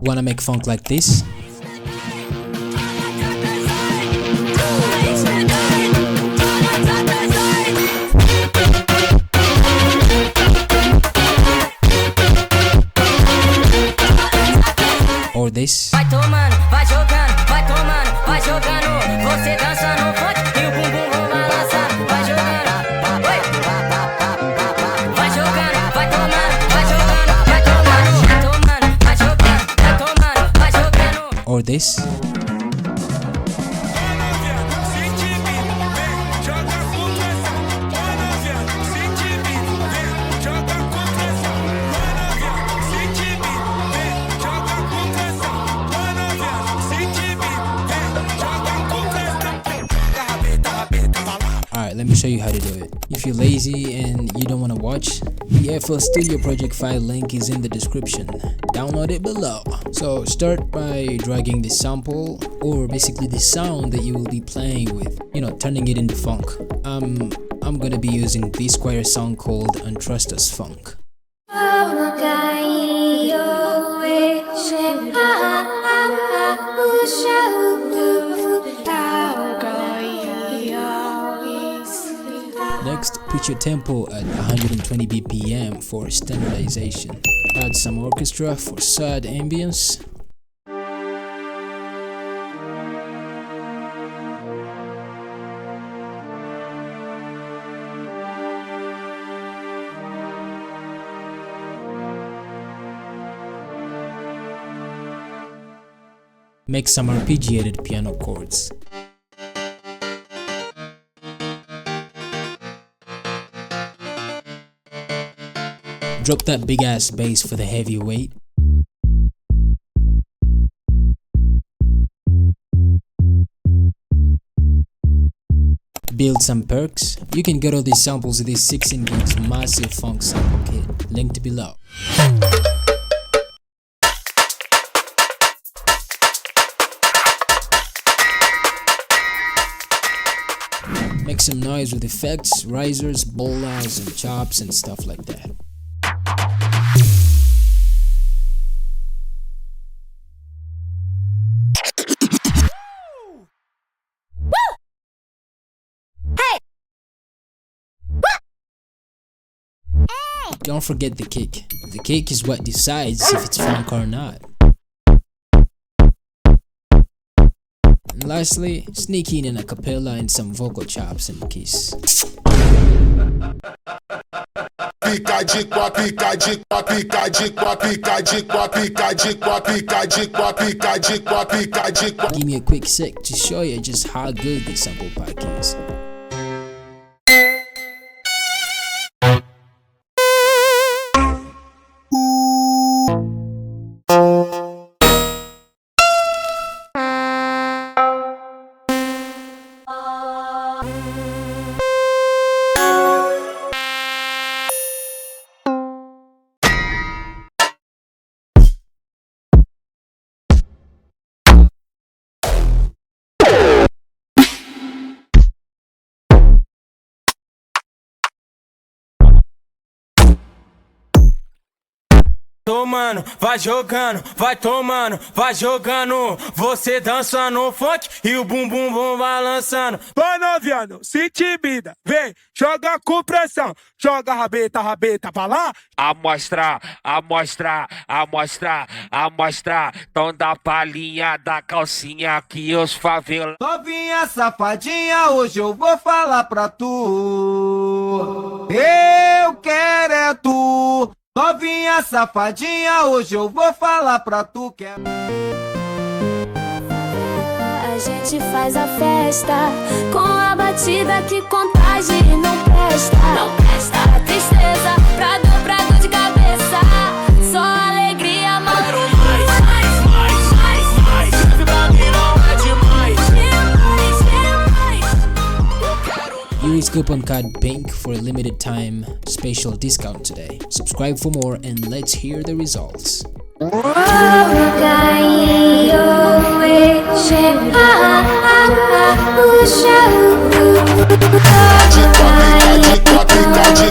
Wanna make funk like this? Or this? Vai tomando, vai jogando, vai tomando, vai jogando. Você dança no funk e o bumbum vão balançar. Vai jogando, vai jogando, vai tomando, vai jogando, vai tomando, vai tomando, vai jogando, vai tomando, vai jogando. Or this? Alright, let me show you how to do it. If you're lazy and you don't want to watch, the FL Studio project file link is in the description. Download it below. So start by dragging the sample, or basically the sound that you will be playing with, turning it into funk. I'm gonna be using this choir song called Untrust Us Funk. Next, put your tempo at 120 BPM for standardization. Add some orchestra for sad ambience. Make some arpeggiated piano chords. Drop that big ass bass for the heavy weight. Build some perks. You can get all these samples of this 16 gigs massive funk sample kit, linked below. Make some noise with effects, risers, bolas, and chops and stuff like that. Don't forget the kick. The kick is what decides if it's funk or not. And lastly, sneak in an acapella and some vocal chops and kiss. Give me a quick sec to show you just how good this sample pack is. Tomando, vai jogando, vai tomando, vai jogando. Você dança no funk e o bumbum vão balançando. Vai noviano, se intimida, vem, joga com pressão, joga rabeta, rabeta pra lá. Amostra, amostra, amostra, amostra. Tom da palhinha da calcinha que os favela. Novinha safadinha, hoje eu vou falar pra tu. Eu quero é tu. Novinha safadinha, hoje eu vou falar pra tu que é... A gente faz a festa com a batida que contagia e não presta. Não presta. A tristeza pra dor de cabeça. Só alegria, mano. Quero mais, mais. Serve pra mim não é demais. Use coupon code PINK for a limited time special discount today. Subscribe for more and let's hear the results. Fica de